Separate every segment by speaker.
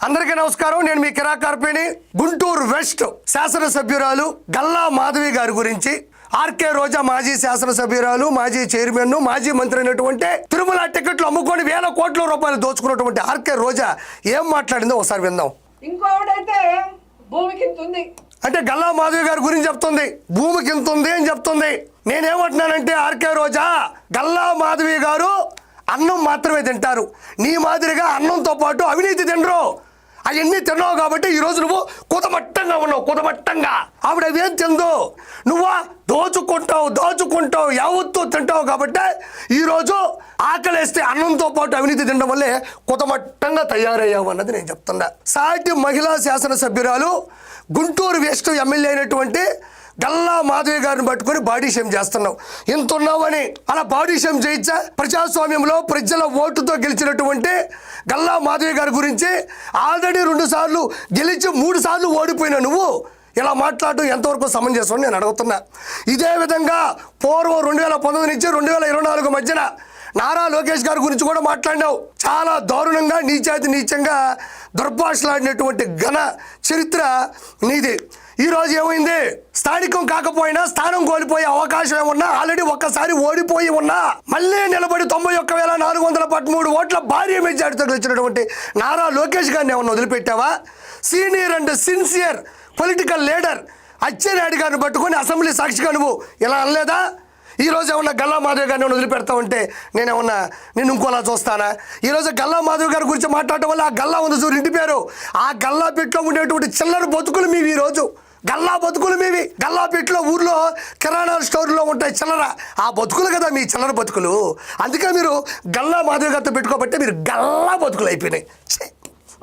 Speaker 1: అందరికీ నమస్కారం. నేను మీ కిరా కార్పేని. గుంటూరు వెస్ట్ శాసనసభ్యురాలు గల్లా మాధవి గారి గురించి, ఆర్కే రోజా మాజీ శాసనసభ్యురాలు, మాజీ చైర్మన్, మాజీ మంత్రి అయినటువంటి తిరుమల టికెట్లు అమ్ముకొని వేల కోట్ల రూపాయలు దోచుకున్నటువంటి ఆర్కే రోజా ఏం మాట్లాడిందో ఒకసారి విందాం.
Speaker 2: ఇంకోడైతే భూమికి ఇంతుంది
Speaker 1: అంటే గల్లా మాధవి గారి గురించి చెప్తుంది, భూమికి ఇంతుంది అని చెప్తుంది. నేనేమంటున్నానంటే ఆర్కే రోజా, గల్లా మాధవి గారు అన్నం మాత్రమే తింటారు, నీ మాదిరిగా అన్నంతో పాటు అవినీతి తినరు. అవన్నీ తిన్నావు కాబట్టి ఈరోజు నువ్వు కుదమట్టంగా ఉన్నావు. కుదమట్టంగా ఆవిడ అవేం తిందో, నువ్వు దోచుకుంటావు యావత్తు తింటావు కాబట్టి ఈరోజు ఆకలేస్తే అన్నంతో పాటు అవినీతి తినడం వల్లే కుదమట్టంగా తయారయ్యావు అన్నది నేను చెప్తున్నా. సాటి మహిళా శాసనసభ్యురాలు గుంటూరు వెస్ట్ ఎమ్మెల్యే అయినటువంటి గల్లా మాధవి గారిని పట్టుకొని బాడీ షేమ్ చేస్తున్నావు. ఇంత ఉన్నావని అలా బాడీ షేమ్ చేయించా? ప్రజాస్వామ్యంలో ప్రజల ఓటుతో గెలిచినటువంటి గల్లా మాధవి గారి గురించి ఆల్రెడీ 2 సార్లు గెలిచి 3 సార్లు ఓడిపోయిన నువ్వు ఇలా మాట్లాడటం ఎంతవరకు సమంజసం అని నేను అడుగుతున్నా. ఇదే విధంగా పూర్వం 2019 నుంచి 2024 మధ్యన నారా లోకేష్ గారి గురించి కూడా మాట్లాడినావు. చాలా దారుణంగా నీచంగా దుర్భాషలాడినటువంటి ఘన చరిత్ర నీది. ఈరోజు ఏమైంది? స్థానికం కాకపోయినా స్థానం కోల్పోయే అవకాశం ఏమన్నా, ఆల్రెడీ ఒక్కసారి ఓడిపోయి ఉన్నా మళ్ళీ నిలబడి 91,413 ఓట్ల భారీ మెజార్టీతో గెలిచినటువంటి నారా లోకేష్ గారిని ఏమన్నా వదిలిపెట్టావా? Senior and sincere political leader Atchannaidu గారిని పట్టుకొని అసెంబ్లీ సాక్షిగా నువ్వు ఇలా అనలేదా? ఈరోజు ఏమన్నా గల్లా మాధవి గారిని వదిలిపెడతా ఉంటే నేనేమన్నా నేను ఇంకోలా చూస్తానా? ఈరోజు గల్లా మాధవి గారి గురించి మాట్లాడటం వల్ల ఆ గల్లా ఉంది చూడు ఇంటి పేరు, ఆ గల్లా పెట్టులో ఉండేటువంటి చిల్లర బతుకులు మీవి. ఈరోజు గల్లా బతుకులు మీవి. గల్లా పెట్టులో ఊర్లో కిరాణా స్టోర్లో ఉంటాయి చిల్లర, ఆ బతుకులు కదా మీ చిల్లర బతుకులు. అందుకే మీరు గల్లా మాధవి గారితో పెట్టుకోబట్టే మీరు గల్లా బతుకులు అయిపోయినాయి.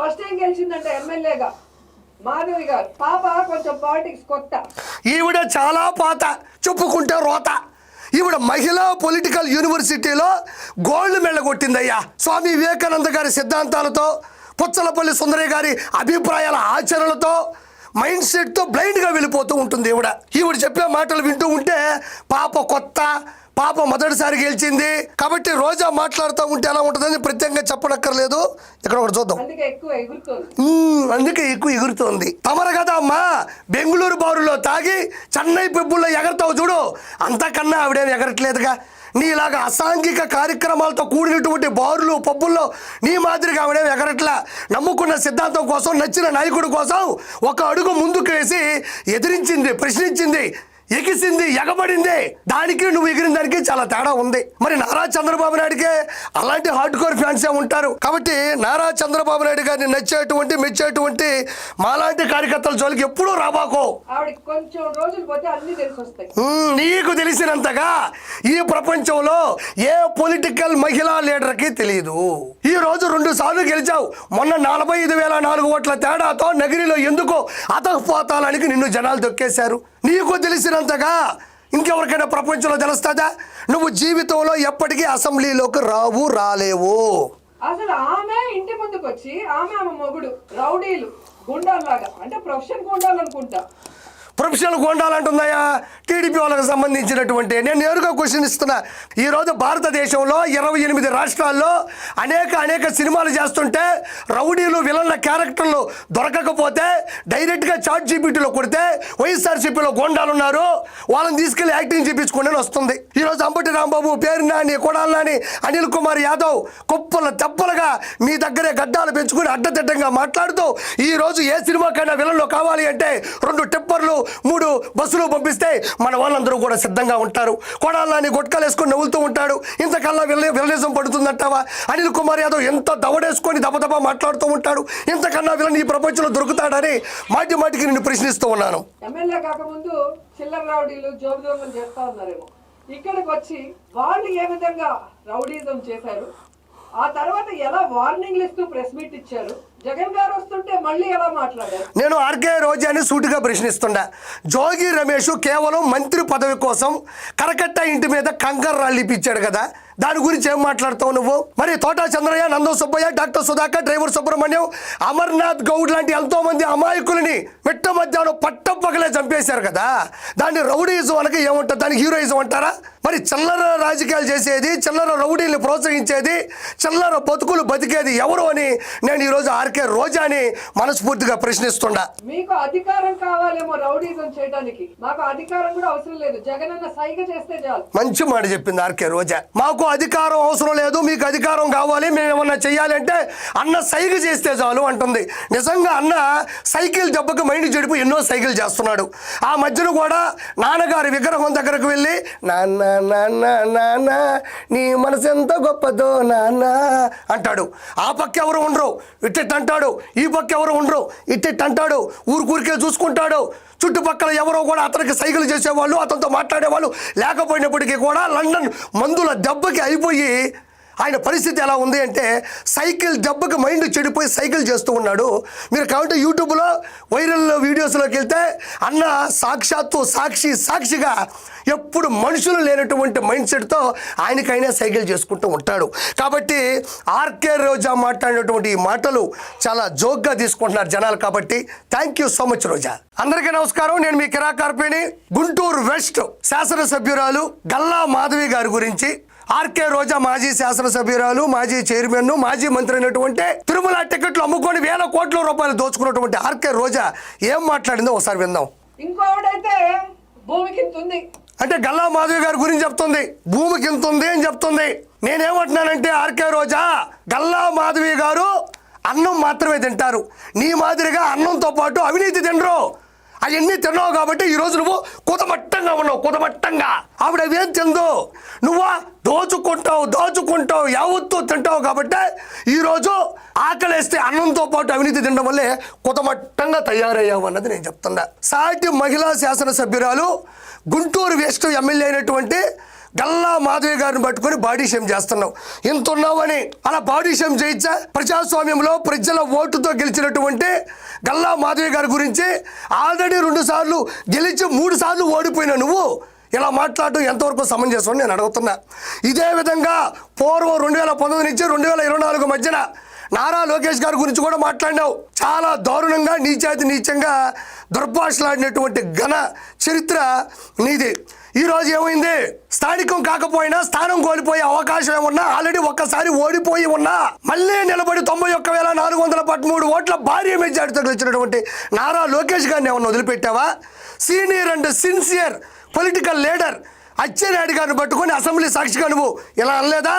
Speaker 2: ఫస్ట్ ఏం గెలిచిందంటే ఎమ్మెల్యేగా మాధవి గారు. పాప కొంచెం పాలిటిక్స్ కొత్త,
Speaker 1: ఈవిడ చాలా పాత, చెప్పుకుంటే రోత. ఈవిడ మహిళా పొలిటికల్ యూనివర్సిటీలో గోల్డ్ మెడల్ కొట్టిందయ్యా. స్వామి వివేకానంద గారి సిద్ధాంతాలతో, పుచ్చలపల్లి సుందరయ్య గారి అభిప్రాయాల ఆచరణలతో, మైండ్ సెట్తో బ్లైండ్గా వెళ్ళిపోతూ ఉంటుంది ఈవిడ చెప్పే మాటలు వింటూ ఉంటే పాప కొత్త, పాప మొదటిసారి గెలిచింది కాబట్టి రోజా మాట్లాడుతూ ఉంటే ఎలా ఉంటుందని ప్రత్యేకంగా చెప్పనక్కర్లేదు. ఇక్కడ ఒకటి చూద్దాం. అందుకే ఎక్కువ ఎగురుతోంది. తమరు కదా అమ్మా బెంగళూరు బారులో తాగి చెన్నై పెబ్బుల్లో ఎగరతావు చూడు, అంతకన్నా ఆవిడేమి ఎగరట్లేదుగా. నీలాగా అసాంఘిక కార్యక్రమాలతో కూడినటువంటి బారులు పబ్బుల్లో నీ మాదిరిగా ఆవిడేమి ఎగరట్లా. నమ్ముకున్న సిద్ధాంతం కోసం, నచ్చిన నాయకుడి కోసం ఒక అడుగు ముందుకు వేసి ఎదిరించింది, ప్రశ్నించింది, ఎగిసింది, ఎగబడింది. దానికి నువ్వు ఎగిరిన దానికి చాలా తేడా ఉంది. మరి నారా చంద్రబాబు నాయుడికే అలాంటి హార్డ్ కోర్ ఫ్యాన్సే ఉంటారు కాబట్టి నారా చంద్రబాబు నాయుడు గారిని నచ్చేటువంటి మెచ్చేటువంటి మాలాంటి కార్యకర్తల జోలికి ఎప్పుడూ రాబాకో. నీకు తెలిసినంతగా ఈ ప్రపంచంలో ఏ పొలిటికల్ మహిళా లీడర్కి తెలియదు. ఈ రోజు 2 సార్లు గెలిచావు. మొన్న 45,004 ఓట్ల తేడాతో నగిరిలో ఎందుకో అతకపోతానికి నిన్ను జనాలు తొక్కేశారు. నీకు తెలిసినంతగా ఇంకెవరికైనా ప్రపంచంలో తెలుస్తుందా? నువ్వు జీవితంలో ఎప్పటికీ అసెంబ్లీలోకి రాలేవు.
Speaker 2: అసలు ఆమె ఇంటి ముందుకు వచ్చి ఆమె మొగుడు రౌడీలు గుండాల్లాగా, అంటే ప్రొఫెషన్ గుండాలు అనుకుంటా,
Speaker 1: ప్రొఫెషనల్ గోండాలంటుందయ్యా టీడీపీ వాళ్ళకి సంబంధించినటువంటి. నేను నేరుగా క్వశ్చన్ ఇస్తున్నా. ఈరోజు భారతదేశంలో 28 రాష్ట్రాల్లో అనేక సినిమాలు చేస్తుంటే రౌడీలు విలన్ల క్యారెక్టర్లు దొరకకపోతే డైరెక్ట్గా చాట్ జీపీటీలో కొడితే వైఎస్ఆర్సీపీలో గోండాలు ఉన్నారు, వాళ్ళని తీసుకెళ్లి యాక్టింగ్ చేయించుకోండి అని వస్తుంది. ఈరోజు అంబటి రాంబాబు, పేరు నాని, కొడాల నాని, అనిల్ కుమార్ యాదవ్ కుప్పల తెప్పలుగా మీ దగ్గరే గడ్డాలు పెంచుకుని అడ్డదిడ్డంగా మాట్లాడుతూ ఈరోజు ఏ సినిమాకైనా విలన్లు కావాలి అంటే 2 టిప్పర్లు 3 బస్సులు పంపిస్తే మన వాళ్ళందరూ కూడా సిద్ధంగా ఉంటారు. కొడాలని గుట్కాలు వేసుకొని నవ్వులుతూ ఉంటాడు. ఇంతకల్లా విలనిజం పడుతుందంటావా? అనిల్ కుమార్ యాదవ్ ఎంత దవడేసుకొని దబదబా మాట్లాడుతూ ఉంటాడు. ఇంతకన్నా విలన్ ఈ ప్రపంచంలో దొరుకుతాడని మాటికి నిన్ను ప్రశ్నిస్తూ ఉన్నాను.
Speaker 2: ఎమ్మెల్యే కాకముందు చిల్లర రౌడీలు జోబుదోమం చేస్తా ఉన్నారేమో, ఇక్కడికి వచ్చి వాళ్ళు ఏ విధంగా రౌడీజం చేశారు, ఆ తర్వాత ఎలా వార్నింగ్లు ఇస్తూ ప్రెస్ మీట్ ఇచ్చారు, జగన్ గారు వస్తుంటే మళ్ళీ ఎలా మాట్లాడారు?
Speaker 1: నేను ఆర్కే రోజాని సూటిగా ప్రశ్నిస్తుండా. జోగి రమేష్ కేవలం మంత్రి పదవి కోసం కరకట్ట ఇంటి మీద కంకర రాళ్ళు ఇప్పించాడు కదా, దాని గురించి ఏం మాట్లాడతావు నువ్వు? మరి తోటా చంద్రయ్య, నందో సుబ్బయ్య, డాక్టర్ సుధాకర్, డ్రైవర్ సుబ్రహ్మణ్యం, అమర్నాథ్ గౌడ్ లాంటి ఎంతో మంది అమాయకులని మిట్ట మధ్యాహ్నం పట్టపగలే చంపేశారు కదా. దాన్ని రౌడీజం అనక ఏమంటారు? దాన్ని హీరోయిజం అంటారా? మరి చిల్లర రాజకీయాలు చేసేది, చిల్లర రౌడీల్ని ప్రోత్సహించేది, చిల్లర బతుకులు బతికేది ఎవరు అని నేను ఈరోజు ఆర్కే రోజాని మనస్ఫూర్తిగా ప్రశ్నిస్తుండా.
Speaker 2: మీకు అధికారం కావాలేమో రౌడీజం చేయడానికి, మాకు అధికారం కూడా అవసరం లేదు, జగన్ అన్న సైగ చేస్తే చాలు.
Speaker 1: మంచి మాట చెప్పింది ఆర్కే రోజా. మాకు అధికారం అవసరం లేదు, మీకు అధికారం కావాలి, మేము ఏమన్నా చెయ్యాలి అంటే అన్న సైగ చేస్తే చాలు అంటుంది. నిజంగా అన్న సైకిల్ దెబ్బకు మైండ్ చెడిపి ఎన్నో సైకిల్ చేస్తున్నాడు. ఆ మధ్యన కూడా నాన్నగారి విగ్రహం దగ్గరకు వెళ్ళి నాన్న నాన్న నాన్న నీ మనసు ఎంత గొప్పదో నాన్న అంటాడు. ఆ పక్క ఎవరు ఉండరు, ఇట్టెట్ అంటాడు. ఈ పక్క ఎవరు ఉండరు, ఇట్టెట్ అంటాడు. ఊరికే చూసుకుంటాడు. చుట్టుపక్కల ఎవరో కూడా అతనికి సైకిల్ చేసేవాళ్ళు, అతనితో మాట్లాడేవాళ్ళు లేకపోయినప్పటికీ కూడా లండన్ మందుల దెబ్బకి అయిపోయి ఆయన పరిస్థితి ఎలా ఉంది అంటే సైకిల్ దెబ్బకి మైండ్ చెడిపోయి సైకిల్ చేస్తూ ఉన్నాడు. మీరు కాబట్టి యూట్యూబ్లో వైరల్ వీడియోస్లోకి వెళ్తే అన్న సాక్షాత్తు సాక్షిగా ఎప్పుడు మనుషులు లేనటువంటి మైండ్ సెట్తో ఆయనకైనా సైకిల్ చేసుకుంటూ ఉంటాడు. కాబట్టి ఆర్కే రోజా మాట్లాడినటువంటి ఈ మాటలు చాలా జోక్గా తీసుకుంటున్నారు జనాలు. కాబట్టి థ్యాంక్ యూ సో మచ్ రోజా. అందరికీ నమస్కారం. నేను మీ కిరాకార్పేని. గుంటూరు వెస్ట్ శాసనసభ్యురాలు గల్లా మాధవి గారి గురించి ఆర్కే రోజా మాజీ శాసనసభ్యురాలు, మాజీ చైర్మన్, మాజీ మంత్రి అయినటువంటి తిరుమల టికెట్లు అమ్ముకొని వేల కోట్ల రూపాయలు దోచుకున్నటువంటి ఆర్కే రోజా ఏం మాట్లాడిందో ఒకసారి విందాం.
Speaker 2: ఇంకోడైతే భూమికి ఇంత ఉంది
Speaker 1: అంటే గల్లా మాధవి గారి గురించి చెప్తుంది, భూమికి ఇంత ఉంది అని చెప్తుంది. నేనేమంటున్నానంటే ఆర్కే రోజా, గల్లా మాధవి గారు అన్నం మాత్రమే తింటారు. నీ మాదిరిగా అన్నంతో పాటు అవినీతి తినరు. అవన్నీ తిన్నావు కాబట్టి ఈరోజు నువ్వు కుదమట్టంగా ఉన్నావు. కుదమట్టంగా ఆవిడ అవేం తిందో, నువ్వు దోచుకుంటావు యావత్తు తింటావు కాబట్టి ఈరోజు ఆకలేస్తే అన్నంతో పాటు అవినీతి తినడం వల్లే కుదమట్టంగా తయారయ్యావు అన్నది నేను చెప్తున్నా. సాటి మహిళా శాసనసభ్యురాలు గుంటూరు వెస్ట్ ఎమ్మెల్యే అయినటువంటి గల్లా మాధవి గారిని పట్టుకొని బాడీ షేమ్ చేస్తున్నావు. ఇంత ఉన్నావని అలా బాడీ షేమ్ చేయించా? ప్రజాస్వామ్యంలో ప్రజల ఓటుతో గెలిచినటువంటి గల్లా మాధవి గారి గురించి ఆల్రెడీ 2 సార్లు గెలిచి 3 సార్లు ఓడిపోయిన నువ్వు ఇలా మాట్లాడటం ఎంతవరకు సమంజసం అని నేను అడుగుతున్నా. ఇదే విధంగా పూర్వం 2019 నుంచి 2024 మధ్యన నారా లోకేష్ గారి గురించి కూడా మాట్లాడినావు. చాలా దారుణంగా నీచంగా దుర్భాషలాడినటువంటి ఘన చరిత్ర నీది. ఈరోజు ఏమైంది? స్థానికం కాకపోయినా స్థానం కోల్పోయే అవకాశం ఏమన్నా, ఆల్రెడీ ఒక్కసారి ఓడిపోయి ఉన్నా మళ్ళీ నిలబడి 91,413 ఓట్ల భారీ మెజార్టీతో గెలిచినటువంటి నారా లోకేష్ గారిని ఏమన్నా వదిలిపెట్టావా? Senior and sincere political leader Atchannaidu గారిని పట్టుకొని అసెంబ్లీ సాక్షిగా నువ్వు ఇలా అనలేదా?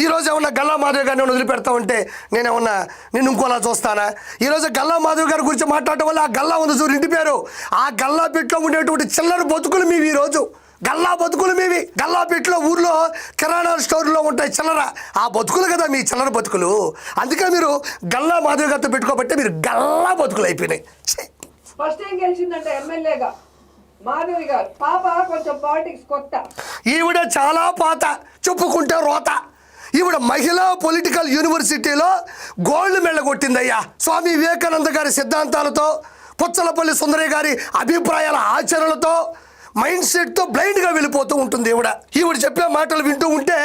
Speaker 1: ఈరోజు ఏమన్నా గల్లా మాధవి గారిని వదిలిపెడతా ఉంటే నేనేమన్నా నేను ఇంకోలా చూస్తానా? ఈరోజు గల్లా మాధవి గారి గురించి మాట్లాడటం వల్ల ఆ గల్లా ఉంది చూడు ఇంటి పేరు, ఆ గల్లా పెట్టులో ఉండేటువంటి చిల్లర బతుకులు మీవి. ఈరోజు గల్లా బతుకులు మీవి. గల్లా పెట్టులో ఊర్లో కిరాణా స్టోర్లో ఉంటాయి చిల్లర, ఆ బతుకులు కదా మీ చిల్లర బతుకులు. అందుకే మీరు గల్లా మాధవి గారితో పెట్టుకోబట్టే మీరు గల్లా బతుకులు అయిపోయినాయి.
Speaker 2: ఫస్ట్ ఏం గెలిచిందంటే ఎమ్మెల్యేగా మాధవి గారు. పాప కొంచెం పాలిటిక్స్ కొత్త,
Speaker 1: ఈవిడ చాలా పాత, చెప్పుకుంటే రోత. ఈవిడ మహిళా పొలిటికల్ యూనివర్సిటీలో గోల్డ్ మెడల్ కొట్టిందయ్యా. స్వామి వివేకానంద గారి సిద్ధాంతాలతో, పుచ్చలపల్లి సుందరి గారి అభిప్రాయాల ఆచరణలతో, మైండ్ సెట్తో బ్లైండ్గా వెళ్ళిపోతూ ఉంటుంది ఈవిడ చెప్పే మాటలు వింటూ ఉంటే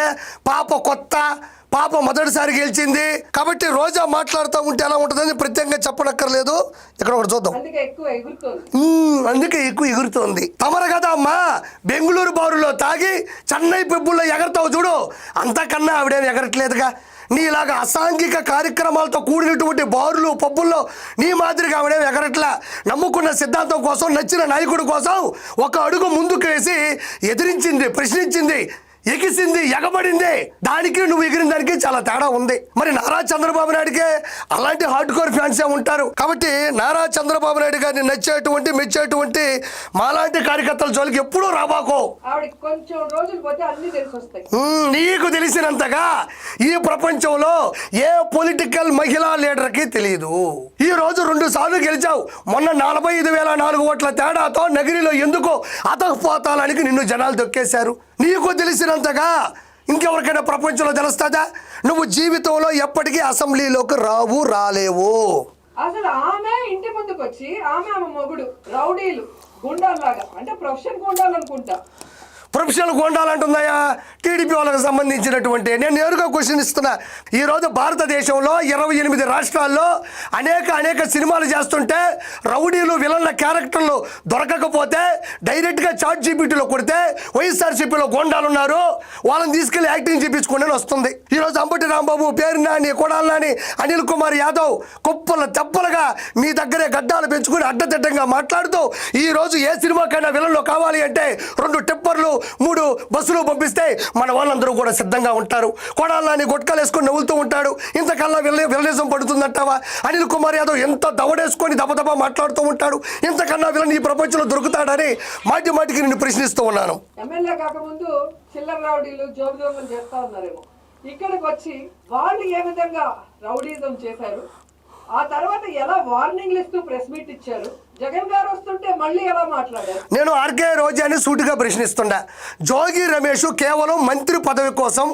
Speaker 1: పాప కొత్త, పాప మొదటిసారి గెలిచింది కాబట్టి రోజా మాట్లాడుతూ ఉంటే ఎలా ఉంటుందని ప్రత్యేకంగా చెప్పనక్కర్లేదు. ఇక్కడ ఒకటి చూద్దాం. అందుకే ఎక్కువ ఎగురుతోంది. తమరు కదా అమ్మా బెంగళూరు బారులో తాగి చెన్నై పెబ్బుల్లో ఎగరతావు చూడు, అంతకన్నా ఆవిడేం ఎగరట్లేదుగా. నీలాగా అసాంఘిక కార్యక్రమాలతో కూడినటువంటి బారులు పబ్బుల్లో నీ మాదిరిగా ఆవిడేం ఎగరట్లా. నమ్ముకున్న సిద్ధాంతం కోసం, నచ్చిన నాయకుడి కోసం ఒక అడుగు ముందుకు వేసి ఎదిరించింది, ప్రశ్నించింది, ఎగిసింది, ఎగబడింది. దానికి నువ్వు ఎగిరిన దానికి చాలా తేడా ఉంది. మరి నారా చంద్రబాబు నాయుడికే అలాంటి హార్డ్ కోర్ ఫ్యాన్సే ఉంటారు. కాబట్టి నారా చంద్రబాబు నాయుడు గారిని నచ్చేటువంటి మెచ్చేటువంటి మాలాంటి కార్యకర్తల జోలికి ఎప్పుడూ రాబాకో. నీకు తెలిసినంతగా ఈ ప్రపంచంలో ఏ పొలిటికల్ మహిళా లీడర్కి తెలియదు. ఈ రోజు 2 సార్లు గెలిచావు. మొన్న 45,004 ఓట్ల తేడాతో నగిరిలో ఎందుకు అతకపోతాలని నిన్ను జనాలు దొక్కేశారు. నీకు తెలిసినంతగా ఇంకెవరికైనా ప్రపంచంలో తెలుస్తుందా? నువ్వు జీవితంలో ఎప్పటికీ అసెంబ్లీలోకి రాలేవు.
Speaker 2: అసలు ఆమె ఇంటి ముందుకు వచ్చి ఆమె మొగుడు రౌడీలు గుండాల్లాగా, అంటే ప్రొఫెషన్ గుండాలు అనుకుంటా,
Speaker 1: ప్రొఫెషనల్ గోండాలంటుందయ్యా టీడీపీ వాళ్ళకి సంబంధించినటువంటి. నేను నేరుగా క్వశ్చన్ ఇస్తున్నా. ఈరోజు భారతదేశంలో 28 రాష్ట్రాల్లో అనేక సినిమాలు చేస్తుంటే రౌడీలు విలన్ల క్యారెక్టర్లు దొరకకపోతే డైరెక్ట్గా చాట్ జీపీటీలో కొడితే వైఎస్ఆర్సీపీలో గోండాలు ఉన్నారు వాళ్ళని తీసుకెళ్లి యాక్టింగ్ చేయించుకోండి అని వస్తుంది. ఈరోజు అంబటి రాంబాబు, పేరు నాని, కొడాలి నాని, అనిల్ కుమార్ యాదవ్ కుప్పల తెప్పలుగా మీ దగ్గరే గడ్డాలు పెంచుకుని అడ్డదిడ్డంగా మాట్లాడుతూ ఈరోజు ఏ సినిమాకైనా విలన్లో కావాలి అంటే 2 టిప్పర్లు 3 బస్సులు పంపిస్తే మన వాళ్ళందరూ కూడా సిద్ధంగా ఉంటారు. కొడాలని గుట్కాలు వేసుకొని నవ్వులుతూ ఉంటాడు. ఇంతకల్లా విలనిజం పడుతుందంటావా? అనిల్ కుమార్ యాదవ్ ఎంత దవడేసుకొని దబదబా మాట్లాడుతూ ఉంటాడు. ఇంతకన్నా విలన్ ఈ ప్రపంచంలో దొరుకుతాడని మాటికి నిన్ను ప్రశ్నిస్తూ ఉన్నాను.
Speaker 2: ఎమ్మెల్యే కాకముందు చిల్లర రౌడీలు జోబు దొంగలు చేస్తా ఉన్నారేమో. ఇక్కడికి వచ్చి వాళ్ళు ఏ విధంగా రౌడీజం చేశారు, ఆ తర్వాత ఎలా వార్నింగ్లు ఇస్తూ ప్రెస్ మీట్ ఇచ్చారు, జగన్ గారు వస్తుంటే మళ్ళీ ఎలా మాట్లాడారు?
Speaker 1: నేను ఆర్కే రోజాని సూటిగా ప్రశ్నిస్తుండా. జోగి రమేష్ కేవలం మంత్రి పదవి కోసం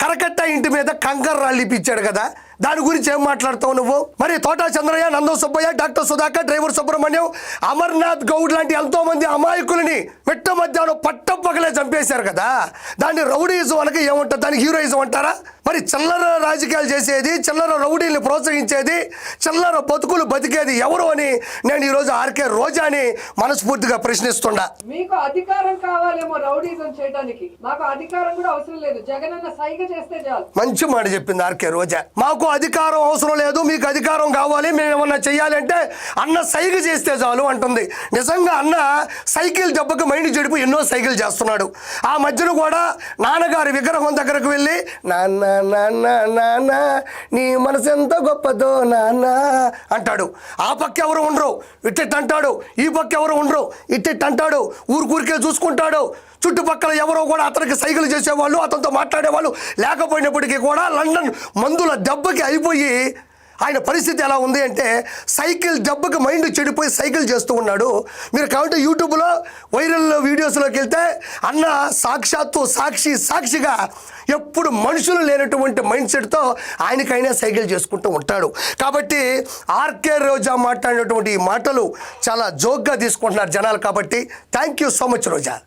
Speaker 1: కరకట్ట ఇంటి మీద కంకర్ రాళ్ళు ఇప్పించాడు కదా, దాని గురించి ఏం మాట్లాడతావు నువ్వు? మరి తోటా చంద్రయ్య, నందో సుబ్బయ్య, డాక్టర్ సుధాకర్, డ్రైవర్ సుబ్రహ్మణ్యం, అమర్నాథ్ గౌడ్ లాంటి ఎంతో మంది అమాయకులని మెట్ట మధ్యాహ్నం పట్టపగలే చంపేశారు కదా, దాన్ని రౌడీయిజం అనక ఏముంటుంది? దానికి హీరోయిజం అంటారా? మరి చిల్లర రాజకీయాలు చేసేది, చిల్లర రౌడీని ప్రోత్సహించేది, చిల్లర బతుకులు బతికేది ఎవరు అని నేను ఈరోజు ఆర్కే రోజాని మనస్ఫూర్తిగా ప్రశ్నిస్తుండా.
Speaker 2: మీకు అధికారం కావాలేమో రౌడీజం చేయడానికి, మాకు అధికారం కూడా అవసరం లేదు, జగన్ అన్న సైగ చేస్తే చాలు.
Speaker 1: మంచి మాట చెప్పింది ఆర్కే రోజా. మాకు అధికారం అవసరం లేదు, మీకు అధికారం కావాలి, మేము ఏమన్నా చెయ్యాలంటే అన్న సైకిల్ చేస్తే చాలు అంటుంది. నిజంగా అన్న సైకిల్ దెబ్బకు మైండ్ చెడిపి ఎన్నో సైకిల్ చేస్తున్నాడు. ఆ మధ్యన కూడా నాన్నగారి విగ్రహం దగ్గరకు వెళ్ళి నాన్న నాన్న నాన్న నీ మనసు ఎంత గొప్పదో నాన్న అంటాడు. ఆ పక్క ఎవరు ఉండరు, ఇట్టిట్ అంటాడు. ఈ పక్క ఎవరు ఉండరు, ఇట్టిట్ అంటాడు. ఊరికే చూసుకుంటాడు. చుట్టుపక్కల ఎవరో కూడా అతనికి సైకిల్ చేసేవాళ్ళు, అతనితో మాట్లాడేవాళ్ళు లేకపోయినప్పటికీ కూడా లండన్ మందుల దెబ్బకి అయిపోయి ఆయన పరిస్థితి ఎలా ఉంది అంటే సైకిల్ దెబ్బకి మైండ్ చెడిపోయి సైకిల్ చేస్తూ ఉన్నాడు. మీరు కాబట్టి యూట్యూబ్లో వైరల్ వీడియోస్లోకి వెళ్తే అన్న సాక్షాత్తు సాక్షిగా ఎప్పుడు మనుషులు లేనటువంటి మైండ్ సెట్తో ఆయనకైనా సైకిల్ చేసుకుంటూ ఉంటాడు. కాబట్టి ఆర్కే రోజా మాట్లాడినటువంటి ఈ మాటలు చాలా జోక్గా తీసుకుంటున్నారు జనాలు. కాబట్టి thank you so much Roja.